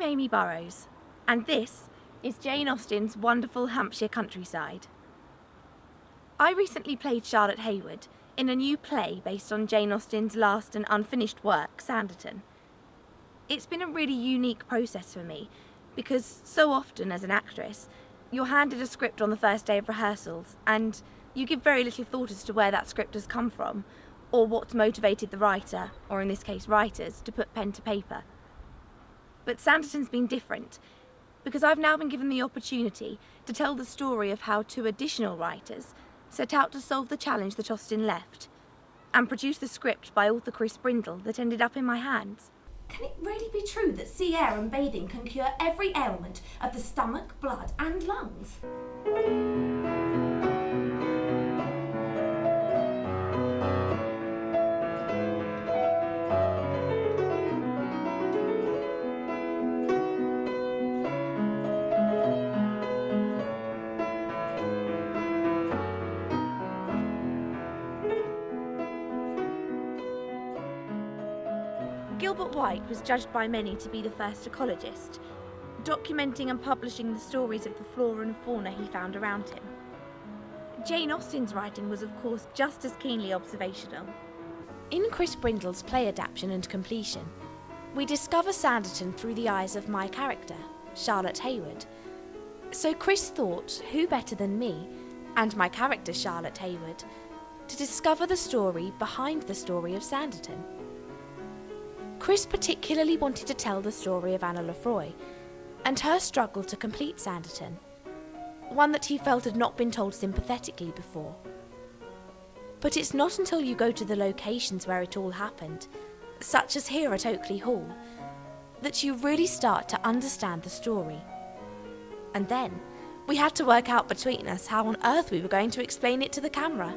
Amy Burrows, and this is Jane Austen's wonderful Hampshire countryside. I recently played Charlotte Hayward in a new play based on Jane Austen's last and unfinished work, Sanditon. It's been a really unique process for me because so often as an actress, you're handed a script on the first day of rehearsals and you give very little thought as to where that script has come from or what's motivated the writer, or in this case writers, to put pen to paper. But Sanditon's been different, because I've now been given the opportunity to tell the story of how two additional writers set out to solve the challenge that Austen left, and produce the script by author Chris Brindle that ended up in my hands. Can it really be true that sea air and bathing can cure every ailment of the stomach, blood and lungs? Gilbert White was judged by many to be the first ecologist, documenting and publishing the stories of the flora and fauna he found around him. Jane Austen's writing was, of course, just as keenly observational. In Chris Brindle's play adaptation and completion, we discover Sanditon through the eyes of my character, Charlotte Hayward. So Chris thought, who better than me, and my character Charlotte Hayward, to discover the story behind the story of Sanditon. Chris particularly wanted to tell the story of Anna Lefroy and her struggle to complete Sanditon, one that he felt had not been told sympathetically before. But it's not until you go to the locations where it all happened, such as here at Oakley Hall, that you really start to understand the story. And then we had to work out between us how on earth we were going to explain it to the camera.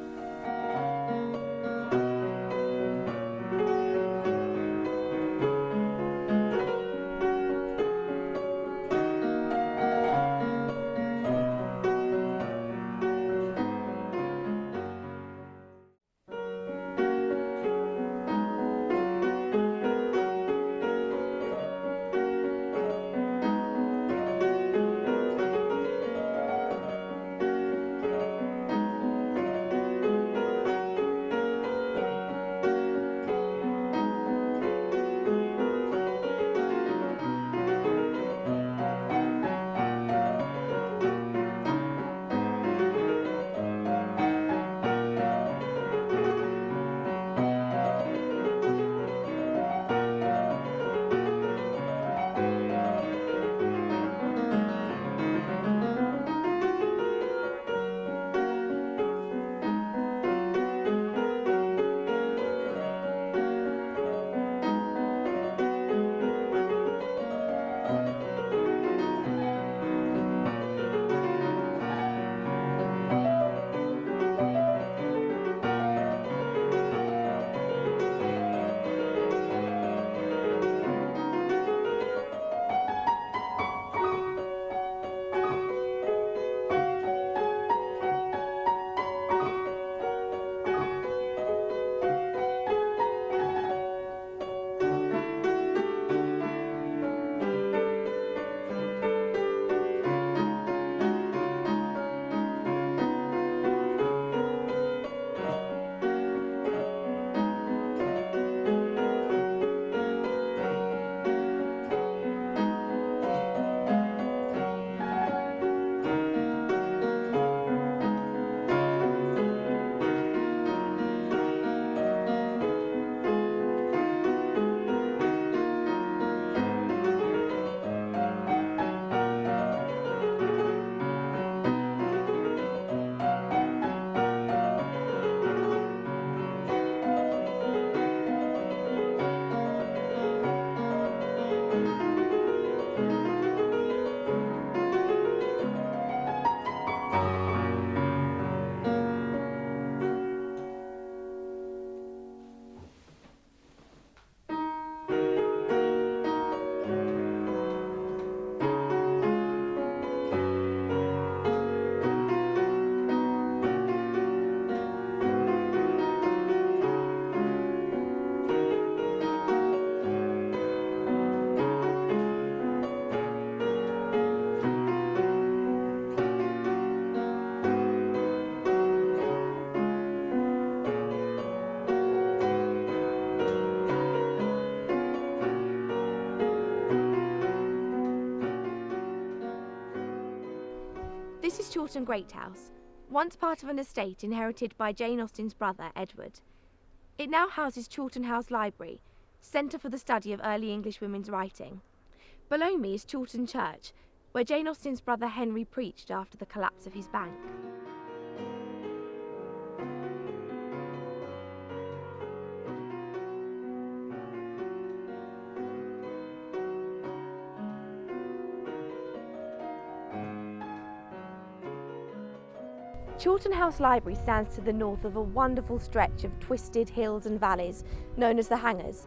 Chawton Great House, once part of an estate inherited by Jane Austen's brother, Edward. It now houses Chawton House Library, centre for the study of early English women's writing. Below me is Chawton Church, where Jane Austen's brother Henry preached after the collapse of his bank. Chawton House Library stands to the north of a wonderful stretch of twisted hills and valleys known as the Hangers: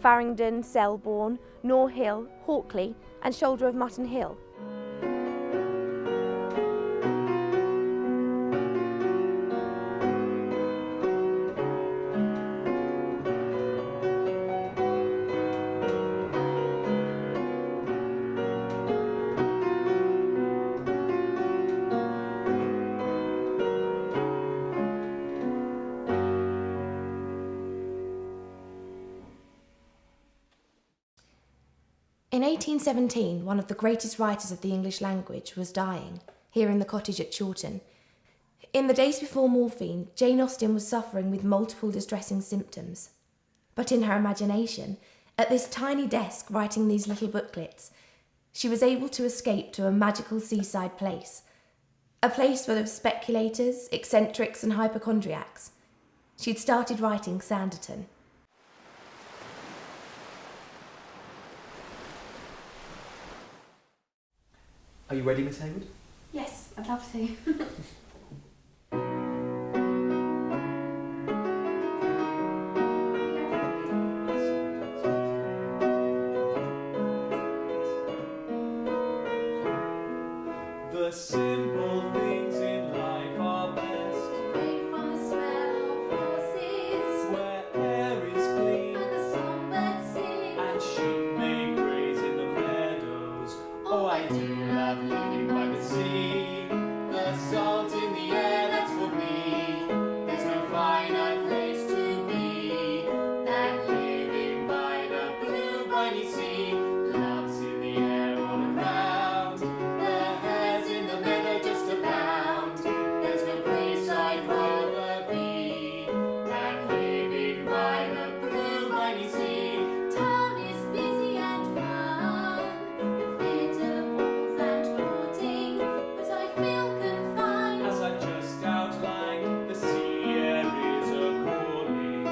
Farringdon, Selborne, Knoll Hill, Hawkley and Shoulder of Mutton Hill. In 1817, one of the greatest writers of the English language was dying, here in the cottage at Chawton. In the days before morphine, Jane Austen was suffering with multiple distressing symptoms. But in her imagination, at this tiny desk writing these little booklets, she was able to escape to a magical seaside place, a place full of speculators, eccentrics and hypochondriacs. She'd started writing Sanditon. Are you ready, Miss Hayward? Yes, I'd love to. The simple things in life are best, Away from the smell of horses, where air is clean and the songbirds sing. and sheep may graze in the meadows. Oh, I do love living by the sea. The salt in the air, that's for me. There's no finer place to be than living by the blue briny sea. Love's in the air all around. The hares in the meadow just abound. There's no place I'd rather be than living by the blue briny sea. Town is busy and fun, with little balls and courting, but I feel confined. As I just outlined, the sea air is a calling.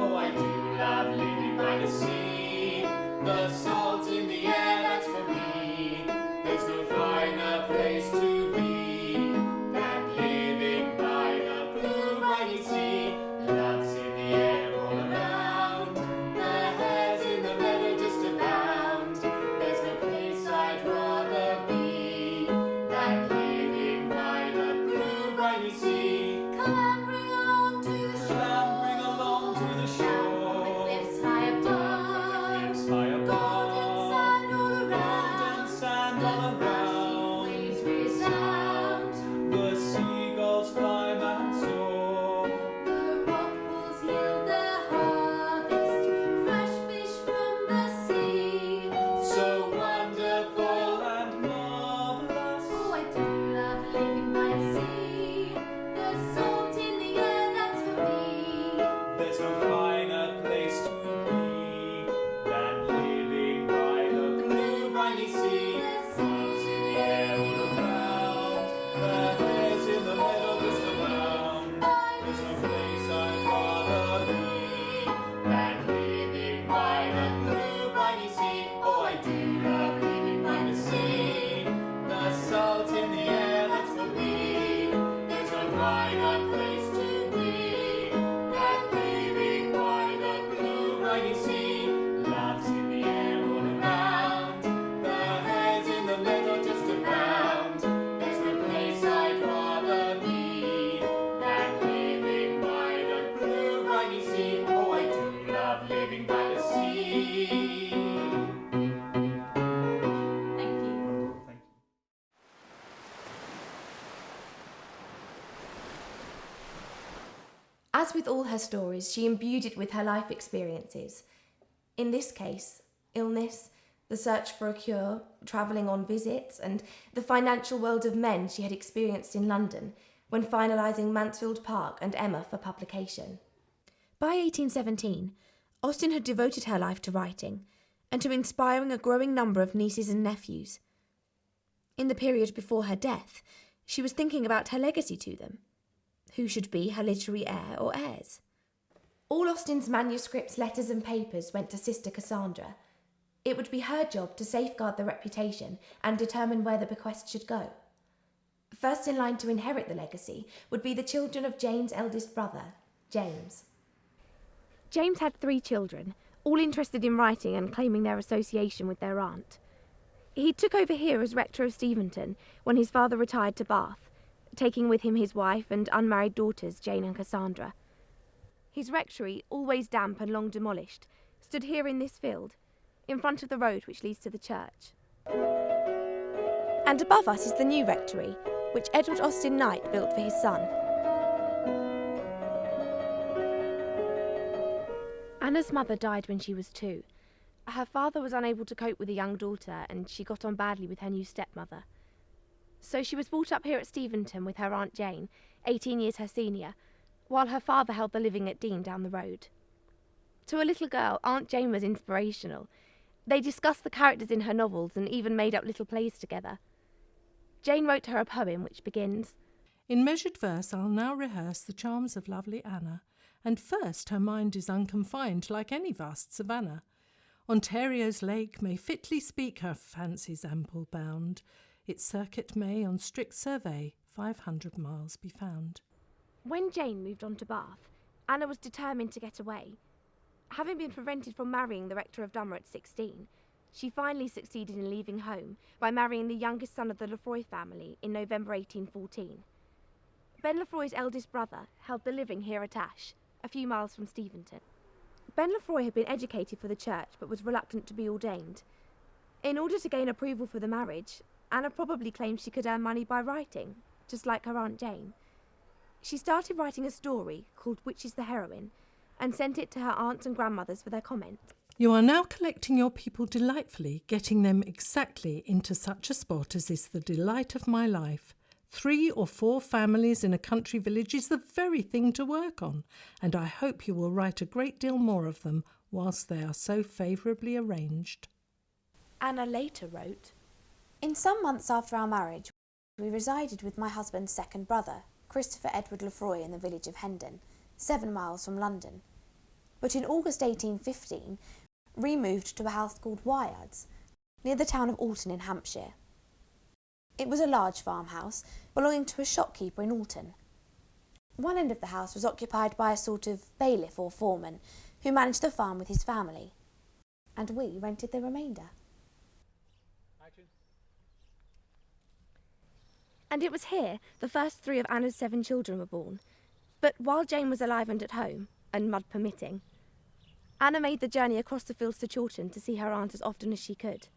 Oh, I do love living by the sea. The salt in the air, that's for me. There's no finer place to be than living by the blue briny sea. Love's in the air all around. The hares in the meadow just abound. There's no place I'd rather be than living by the blue briny sea. Clambering along to the shore, Clambering along to the the shore. cliffs high above, Cliffs high golden above. sand all Golden around, sand the all around. crashing waves resound. The seagulls climb and soar. The rock pools yield their harvest, fresh fish from the sea. So wonderful and marvelous. Oh, I do love living by the sea. The salt in the air, that's for me. There's no finer place to be than living by the blue briny sea. Love's in the air all around. The hares in the meadow just abound. There's no place I'd rather be than living by the blue briny sea. Oh, I do love living by the sea. The salt in the air, that's for me. There's no finer place to be than living by the blue briny sea. Love's in the air all around. The hares in the meadow just abound. There's no place I'd rather be than living by the blue briny sea. Oh, I do love living by the sea. Thank you. Thank you. As with all her stories, she imbued it with her life experiences. In this case, illness, the search for a cure, travelling on visits, and the financial world of men she had experienced in London when finalising Mansfield Park and Emma for publication. By 1817, Austen had devoted her life to writing and to inspiring a growing number of nieces and nephews. In the period before her death, she was thinking about her legacy to them. Who should be her literary heir or heirs? All Austen's manuscripts, letters and papers went to Sister Cassandra. It would be her job to safeguard the reputation and determine where the bequest should go. First in line to inherit the legacy would be the children of Jane's eldest brother, James. James had 3 children, all interested in writing and claiming their association with their aunt. He took over here as rector of Steventon when his father retired to Bath, taking with him his wife and unmarried daughters, Jane and Cassandra. His rectory, always damp and long demolished, stood here in this field, in front of the road which leads to the church. And above us is the new rectory, which Edward Austen Knight built for his son. Anna's mother died when she was 2. Her father was unable to cope with a young daughter, and she got on badly with her new stepmother. So she was brought up here at Steventon with her Aunt Jane, 18 years her senior, while her father held the living at Deane down the road. To a little girl, Aunt Jane was inspirational. They discussed the characters in her novels and even made up little plays together. Jane wrote her a poem which begins, "In measured verse I'll now rehearse the charms of lovely Anna, and first her mind is unconfined like any vast savannah. Ontario's lake may fitly speak her fancy's ample bound, its circuit may on strict survey 500 miles be found." When Jane moved on to Bath, Anna was determined to get away. Having been prevented from marrying the rector of Dummer at 16, she finally succeeded in leaving home by marrying the youngest son of the Lefroy family in November 1814. Ben Lefroy's eldest brother held the living here at Ash, a few miles from Steventon. Ben Lefroy had been educated for the church but was reluctant to be ordained. In order to gain approval for the marriage, Anna probably claimed she could earn money by writing, just like her Aunt Jane. She started writing a story called Which is the Heroine and sent it to her aunts and grandmothers for their comments. "You are now collecting your people delightfully, getting them exactly into such a spot as is the delight of my life. 3 or 4 families in a country village is the very thing to work on, and I hope you will write a great deal more of them whilst they are so favourably arranged." Anna later wrote, "In some months after our marriage, we resided with my husband's second brother, Christopher Edward Lefroy, in the village of Hendon, 7 miles from London. But in August 1815, removed to a house called Wyards, near the town of Alton in Hampshire. It was a large farmhouse belonging to a shopkeeper in Alton. One end of the house was occupied by a sort of bailiff or foreman who managed the farm with his family, and we rented the remainder." And it was here the first 3 of Anna's 7 children were born. But while Jane was alive and at home, and mud permitting, Anna made the journey across the fields to Chawton to see her aunt as often as she could.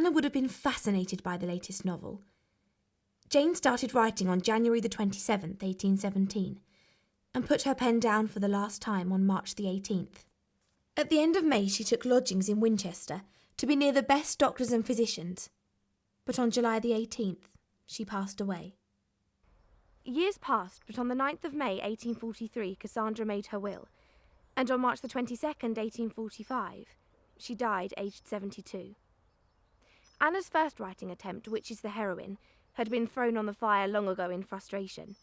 Anna would have been fascinated by the latest novel. Jane started writing on January the 27th, 1817, and put her pen down for the last time on March the 18th. At the end of May, she took lodgings in Winchester to be near the best doctors and physicians. But on July the 18th, she passed away. Years passed, but on the 9th of May 1843, Cassandra made her will, and on March the 22nd, 1845, she died aged 72. Anna's first writing attempt, which is the heroine, had been thrown on the fire long ago in frustration,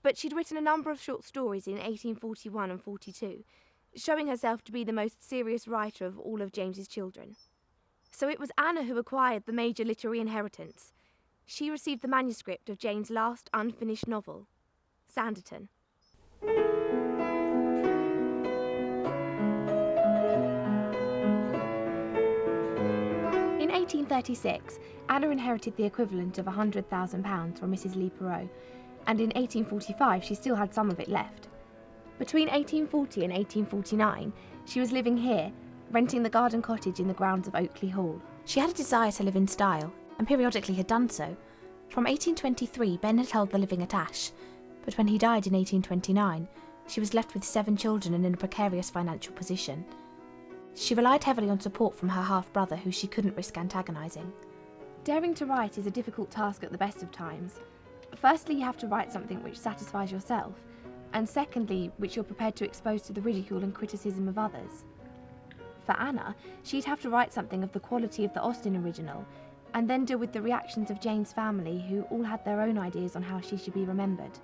but she'd written a number of short stories in 1841 and 42, showing herself to be the most serious writer of all of James's children. So it was Anna who acquired the major literary inheritance. She received the manuscript of Jane's last unfinished novel, Sanditon. In 1836, Anna inherited the equivalent of £100,000 from Mrs. Lee Perrot, and in 1845 she still had some of it left. Between 1840 and 1849, she was living here, renting the garden cottage in the grounds of Oakley Hall. She had a desire to live in style, and periodically had done so. From 1823, Ben had held the living at Ashe, but when he died in 1829, she was left with 7 children and in a precarious financial position. She relied heavily on support from her half-brother, who she couldn't risk antagonising. Daring to write is a difficult task at the best of times. Firstly, you have to write something which satisfies yourself, and secondly, which you're prepared to expose to the ridicule and criticism of others. For Anna, she'd have to write something of the quality of the Austen original, and then deal with the reactions of Jane's family, who all had their own ideas on how she should be remembered.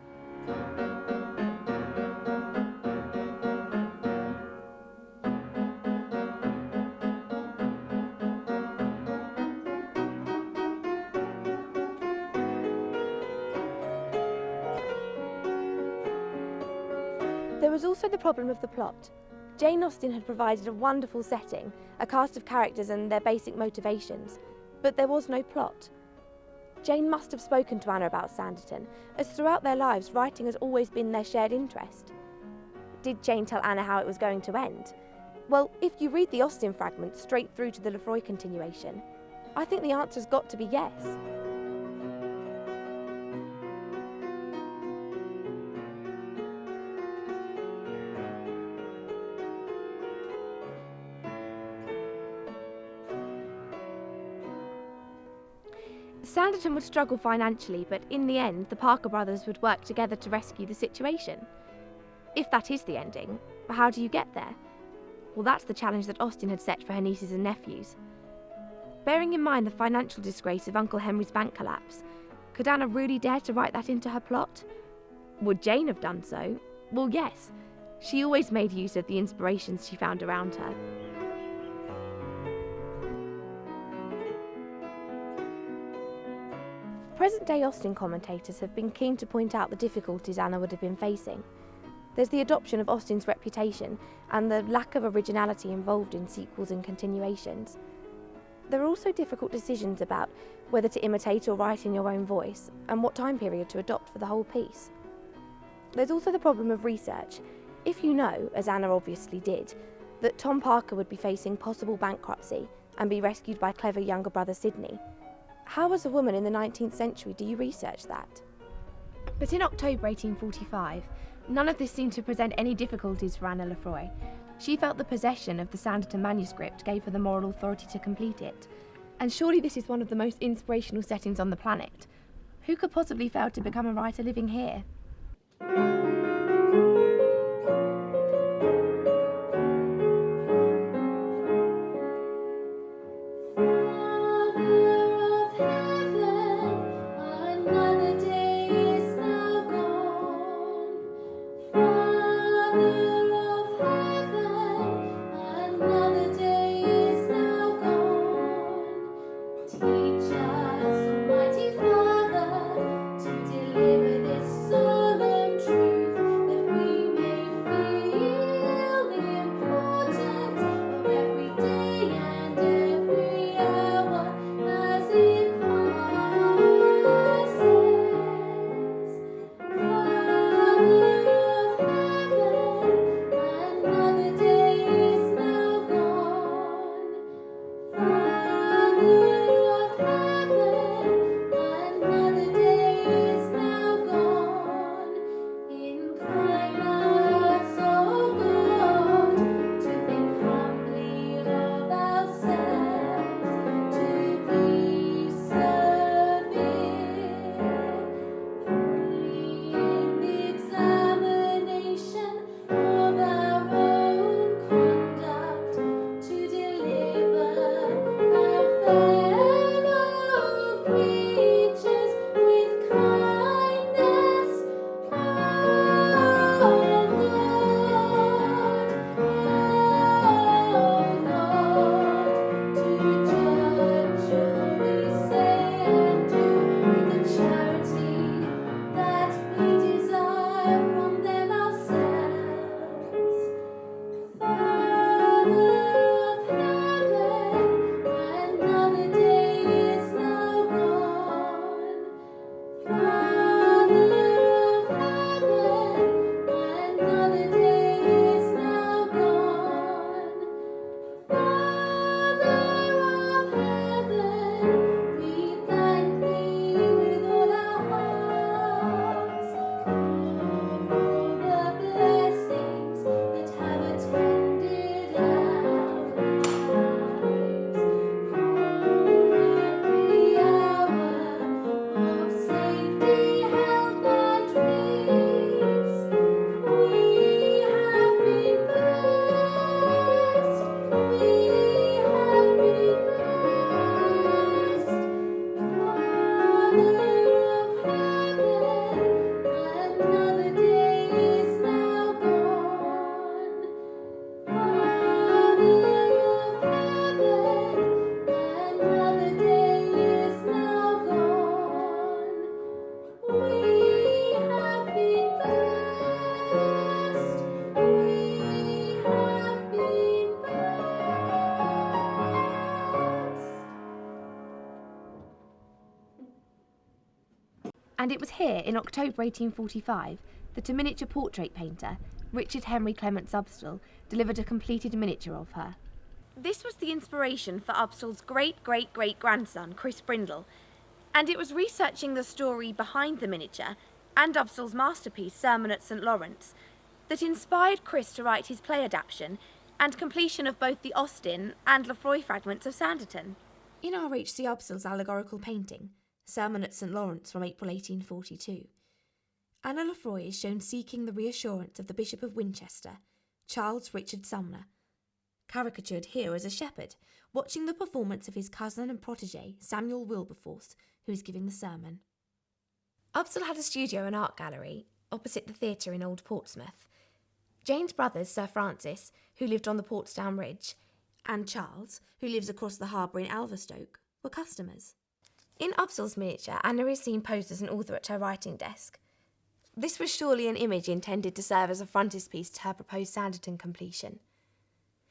There was also the problem of the plot. Jane Austen had provided a wonderful setting, a cast of characters and their basic motivations, but there was no plot. Jane must have spoken to Anna about Sanditon, as throughout their lives writing has always been their shared interest. Did Jane tell Anna how it was going to end? Well, if you read the Austen fragment straight through to the Lefroy continuation, I think the answer's got to be yes. Sanditon would struggle financially, but in the end, the Parker brothers would work together to rescue the situation. If that is the ending, how do you get there? Well, that's the challenge that Austen had set for her nieces and nephews. Bearing in mind the financial disgrace of Uncle Henry's bank collapse, could Anna really dare to write that into her plot? Would Jane have done so? Well, yes. She always made use of the inspirations she found around her. Present-day Austen commentators have been keen to point out the difficulties Anna would have been facing. There's the adoption of Austen's reputation and the lack of originality involved in sequels and continuations. There are also difficult decisions about whether to imitate or write in your own voice and what time period to adopt for the whole piece. There's also the problem of research. If you know, as Anna obviously did, that Tom Parker would be facing possible bankruptcy and be rescued by clever younger brother Sidney, how as a woman in the 19th century do you research that? But in October 1845, none of this seemed to present any difficulties for Anna Lefroy. She felt the possession of the Sanditon manuscript gave her the moral authority to complete it. And surely this is one of the most inspirational settings on the planet. Who could possibly fail to become a writer living here? Teach us, Almighty Father, to deliver this solemn truth. and it was here in October 1845 that a miniature portrait painter, Richard Henry Clement Upsall, delivered a completed miniature of her. This was the inspiration for Upsall's great-great-great-grandson, Chris Brindle, and it was researching the story behind the miniature and Upsall's masterpiece, Sermon at St. Lawrence, that inspired Chris to write his play adaptation and completion of both the Austen and Lefroy fragments of Sanditon. In R.H.C. Upsall's allegorical painting, Sermon at St. Lawrence from April 1842, Anna Lefroy is shown seeking the reassurance of the Bishop of Winchester, Charles Richard Sumner, caricatured here as a shepherd, watching the performance of his cousin and protégé, Samuel Wilberforce, who is giving the sermon. Upsall had a studio and art gallery opposite the theatre in Old Portsmouth. Jane's brothers, Sir Francis, who lived on the Portsdown Ridge, and Charles, who lives across the harbour in Alverstoke, were customers. In Upsall's miniature, Anna is seen posed as an author at her writing desk. This was surely an image intended to serve as a frontispiece to her proposed Sanditon completion.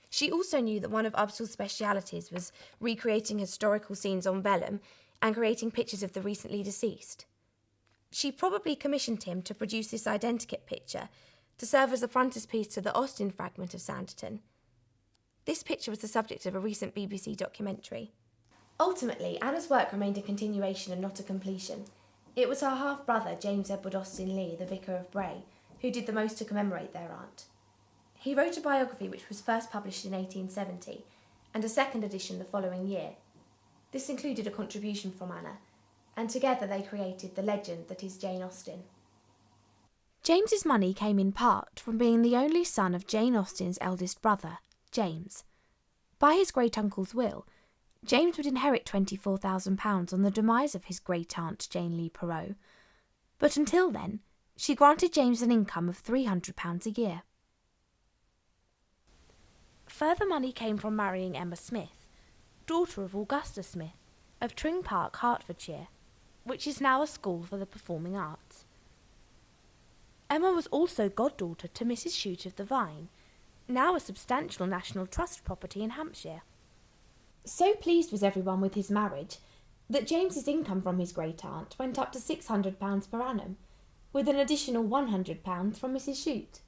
She also knew that one of Upsall's specialities was recreating historical scenes on vellum and creating pictures of the recently deceased. She probably commissioned him to produce this identikit picture to serve as a frontispiece to the Austen fragment of Sanditon. This picture was the subject of a recent BBC documentary. Ultimately, Anna's work remained a continuation and not a completion. It was her half-brother, James Edward Austen Lee, the Vicar of Bray, who did the most to commemorate their aunt. He wrote a biography which was first published in 1870, and a second edition the following year. This included a contribution from Anna, and together they created the legend that is Jane Austen. James's money came in part from being the only son of Jane Austen's eldest brother, James. By his great-uncle's will, James would inherit £24,000 on the demise of his great-aunt Jane Lee Perrot, but until then, she granted James an income of £300 a year. Further money came from marrying Emma Smith, daughter of Augusta Smith, of Tring Park, Hertfordshire, which is now a school for the performing arts. Emma was also goddaughter to Mrs. Shute of the Vine, now a substantial National Trust property in Hampshire. So pleased was everyone with his marriage that James's income from his great-aunt went up to £600 per annum, with an additional £100 from Mrs. Shute.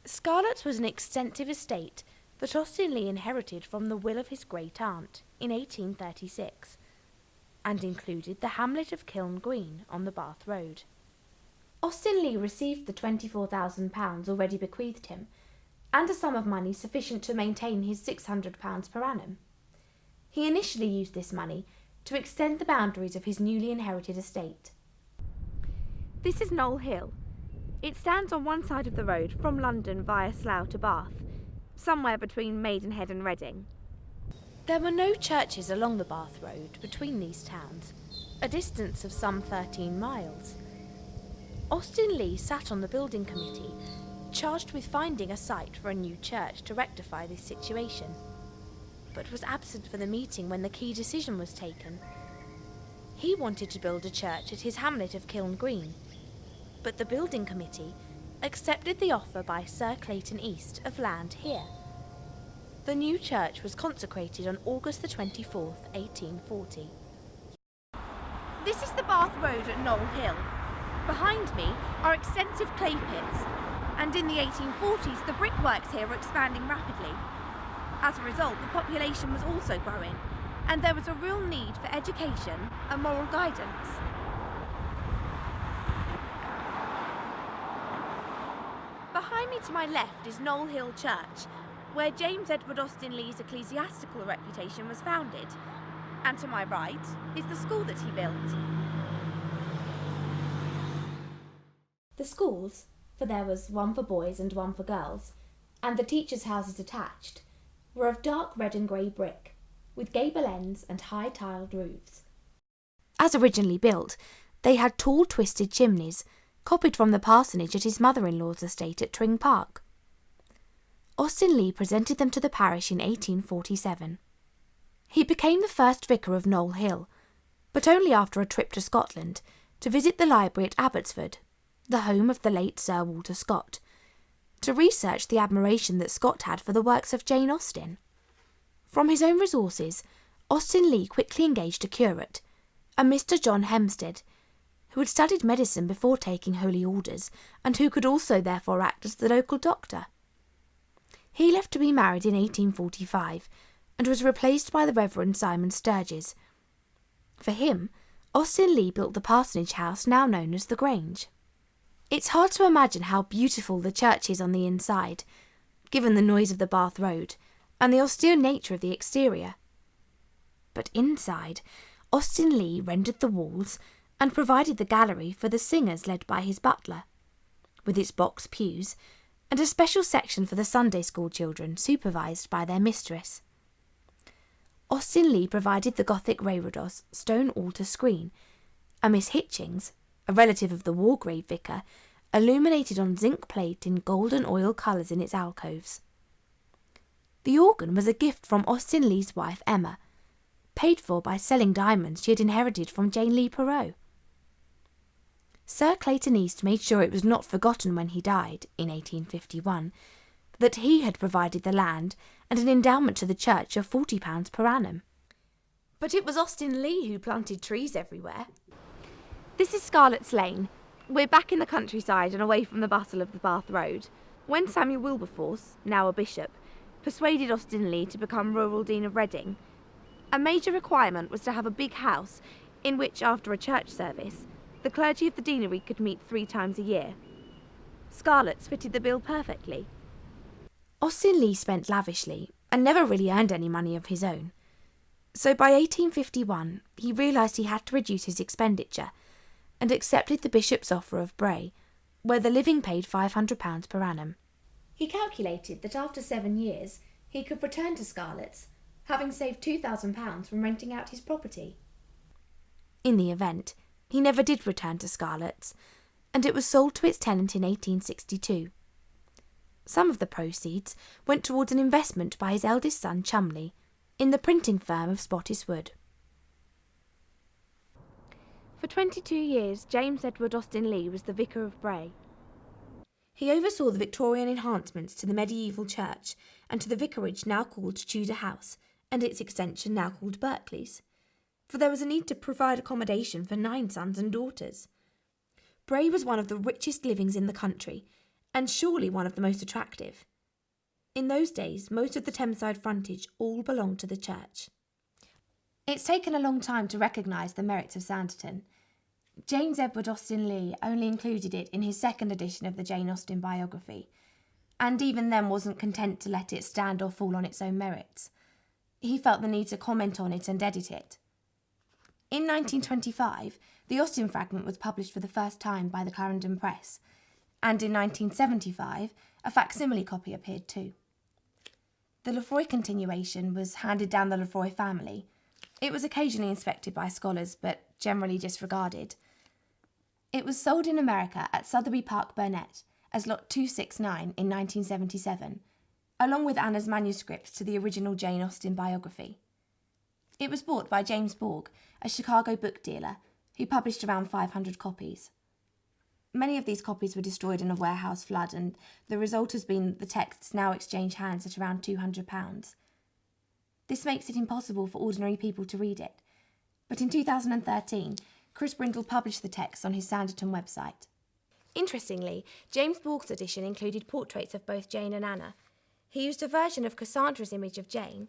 Scarlet was an extensive estate that Austen Lee inherited from the will of his great-aunt in 1836, and included the hamlet of Kiln Green on the Bath Road. Austen Lee received the £24,000 already bequeathed him, and a sum of money sufficient to maintain his £600 per annum. He initially used this money to extend the boundaries of his newly inherited estate. This is Knoll Hill. It stands on one side of the road from London via Slough to Bath, somewhere between Maidenhead and Reading. There were no churches along the Bath Road between these towns, a distance of some 13 miles. Austen Lee sat on the building committee, charged with finding a site for a new church to rectify this situation, but was absent for the meeting when the key decision was taken. He wanted to build a church at his hamlet of Kiln Green, but the building committee accepted the offer by Sir Clayton East of land here. The new church was consecrated on August the 24th, 1840. This is the Bath Road at Knoll Hill. Behind me are extensive clay pits, and in the 1840s the brickworks here were expanding rapidly. As a result, the population was also growing, and there was a real need for education and moral guidance. Behind me to my left is Knoll Hill Church, where James Edward Austen Lee's ecclesiastical reputation was founded, and to my right is the school that he built. The schools, for there was one for boys and one for girls, and the teachers' houses attached, were of dark red and grey brick, with gable ends and high tiled roofs. As originally built, they had tall twisted chimneys, copied from the parsonage at his mother-in-law's estate at Tring Park. Austen Lee presented them to the parish in 1847. He became the first vicar of Knoll Hill, but only after a trip to Scotland to visit the library at Abbotsford, the home of the late Sir Walter Scott, to research the admiration that Scott had for the works of Jane Austen. From his own resources, Austen Lee quickly engaged a curate, a Mr. John Hempstead, who who had studied medicine before taking holy orders, and who could also therefore act as the local doctor. He left to be married in 1845, and was replaced by the Reverend Simon Sturges. For him, Austen Leigh built the parsonage house now known as the Grange. It's hard to imagine how beautiful the church is on the inside, given the noise of the Bath Road and the austere nature of the exterior. But inside, Austen Leigh rendered the walls and provided the gallery for the singers led by his butler, with its box pews and a special section for the Sunday school children supervised by their mistress. Austen Leigh provided the Gothic reredos stone altar screen, and Miss Hitchings, a relative of the Wargrave vicar, illuminated on zinc plate in golden oil colours in its alcoves. The organ was a gift from Austen Leigh's wife Emma, paid for by selling diamonds she had inherited from Jane Leigh Perrot. Sir Clayton East made sure it was not forgotten when he died, in 1851, that he had provided the land and an endowment to the church of £40 per annum. But it was Austen Leigh who planted trees everywhere. This is Scarlett's Lane. We're back in the countryside and away from the bustle of the Bath Road. When Samuel Wilberforce, now a bishop, persuaded Austen Leigh to become rural dean of Reading, a major requirement was to have a big house in which, after a church service, the clergy of the deanery could meet 3 times a year. Scarlett's fitted the bill perfectly. Austen Leigh spent lavishly and never really earned any money of his own. So by 1851 he realised he had to reduce his expenditure and accepted the bishop's offer of Bray, where the living paid £500 per annum. He calculated that after 7 years he could return to Scarlett's, having saved £2,000 from renting out his property. In the event, he never did return to Scarlett's, and it was sold to its tenant in 1862. Some of the proceeds went towards an investment by his eldest son Cholmondeley in the printing firm of Spottiswoode. For 22 years, James Edward Austen Leigh was the vicar of Bray. He oversaw the Victorian enhancements to the medieval church and to the vicarage now called Tudor House, and its extension now called Berkeley's, for there was a need to provide accommodation for 9 sons and daughters. Bray was one of the richest livings in the country, and surely one of the most attractive. In those days, most of the Thameside frontage all belonged to the church. It's taken a long time to recognise the merits of Sanditon. James Edward Austen Leigh only included it in his 2nd edition of the Jane Austen biography, and even then wasn't content to let it stand or fall on its own merits. He felt the need to comment on it and edit it. In 1925, the Austen fragment was published for the first time by the Clarendon Press, and in 1975, a facsimile copy appeared too. The Lefroy continuation was handed down the Lefroy family. It was occasionally inspected by scholars, but generally disregarded. It was sold in America at Sotheby Park, Burnett, as Lot 269 in 1977, along with Anna's manuscripts to the original Jane Austen biography. It was bought by James Borg, a Chicago book dealer, who published around 500 copies. Many of these copies were destroyed in a warehouse flood, and the result has been that the texts now exchange hands at around £200. This makes it impossible for ordinary people to read it, but in 2013, Chris Brindle published the text on his Sanditon website. Interestingly, James Borg's edition included portraits of both Jane and Anna. He used a version of Cassandra's image of Jane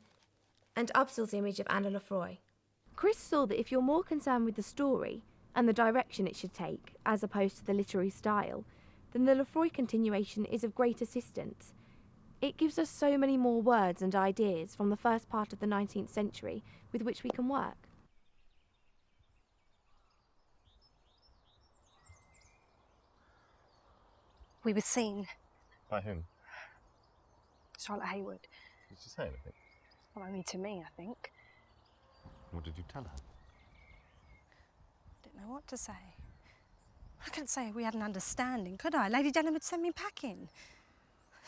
and Upsall's image of Anna Lefroy. Chris saw that if you're more concerned with the story and the direction it should take, as opposed to the literary style, then the Lefroy continuation is of great assistance. It gives us so many more words and ideas from the first part of the 19th century with which we can work. We were seen. By whom? Charlotte Haywood. Did she say anything? Well, only to me, I think. What did you tell her? Didn't know what to say. I couldn't say we had an understanding, could I? Lady Denham had sent me packing.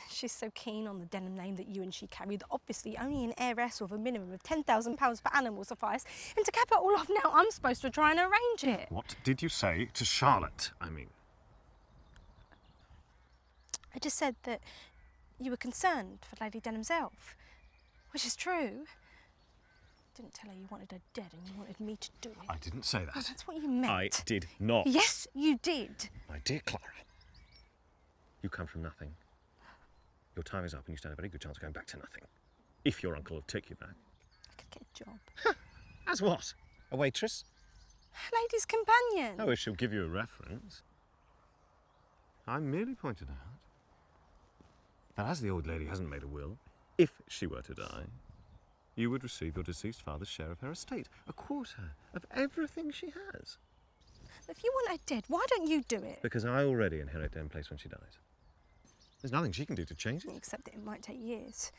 She's so keen on the Denham name that you and she carry that obviously only an heiress with a minimum of £10,000 per annum will suffice. And to cap it all off now, I'm supposed to try and arrange it. What did you say to Charlotte, I mean? I just said that you were concerned for Lady Denham's health, which is true. didn't tell her you wanted her dead and you wanted me to do it. I didn't say that. Oh, that's what you meant. I did not. Yes, you did. My dear Clara, you come from nothing. Your time is up and you stand a very good chance of going back to nothing. If your uncle will take you back. I could get a job. As what? A waitress? Lady's companion. Oh, if she'll give you a reference. I merely pointed out that as the old lady hasn't made a will, if she were to die, you would receive your deceased father's share of her estate, a quarter of everything she has. If you want her dead, why don't you do it? Because I already inherit them place when she dies. There's nothing she can do to change it. Except that it might take years.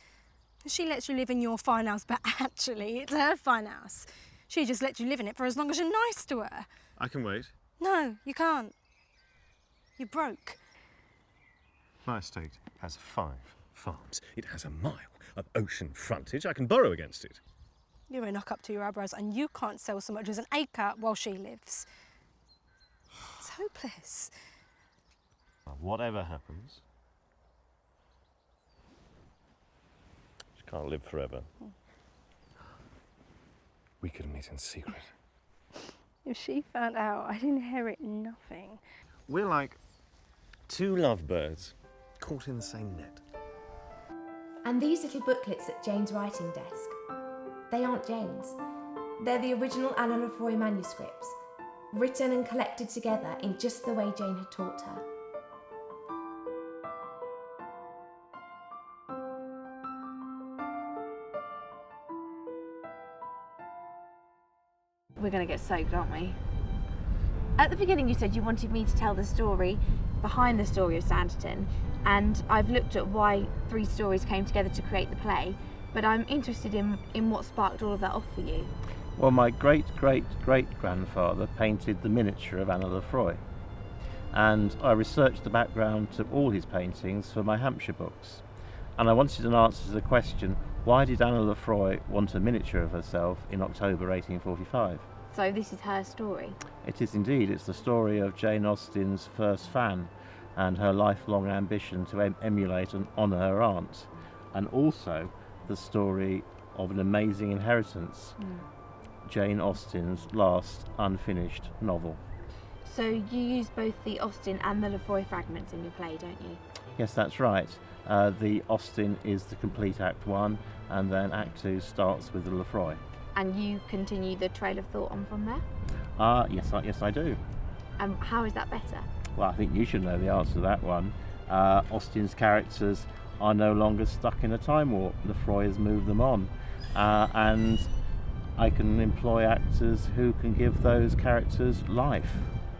She lets you live in your fine house, but actually it's her fine house. She just lets you live in it for as long as you're nice to her. I can wait. No, you can't. You're broke. My estate has 5 farms. It has a mile of ocean frontage. I can borrow against it. You're a knock up to your eyebrows and you can't sell so much as an acre while she lives. It's hopeless. Whatever happens, she can't live forever. We could meet in secret. If she found out I'd inherit nothing. We're like 2 lovebirds caught in the same net. And these little booklets at Jane's writing desk, they aren't Jane's. They're the original Anna Lefroy manuscripts, written and collected together in just the way Jane had taught her. We're going to get soaked, aren't we? At the beginning you said you wanted me to tell the story behind the story of Sanditon, and I've looked at why 3 stories came together to create the play, but I'm interested in what sparked all of that off for you. Well, my great-great-great-grandfather painted the miniature of Anna Lefroy, and I researched the background to all his paintings for my Hampshire books, and I wanted an answer to the question, why did Anna Lefroy want a miniature of herself in October 1845? So this is her story. It is indeed. It's the story of Jane Austen's first fan and her lifelong ambition to emulate and honour her aunt, and also the story of an amazing inheritance, Jane Austen's last unfinished novel. So you use both the Austen and the Lefroy fragments in your play, don't you? Yes, that's right. The Austen is the complete Act 1, and then Act 2 starts with the Lefroy. And you continue the trail of thought on from there? Yes, I do. How is that better? Well, I think you should know the answer to that one. Austen's characters are no longer stuck in a time warp. Lefroy has moved them on. And I can employ actors who can give those characters life.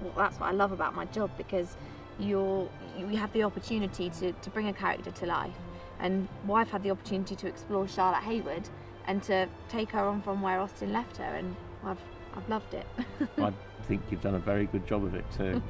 Well, that's what I love about my job, because you have the opportunity to bring a character to life. And I've had the opportunity to explore Charlotte Hayward and to take her on from where Austen left her, and I've loved it. I think you've done a very good job of it too.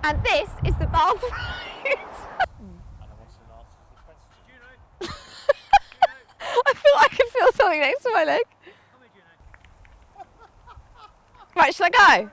And this is the bath route. I feel I can feel something next to my leg. Right, shall I go?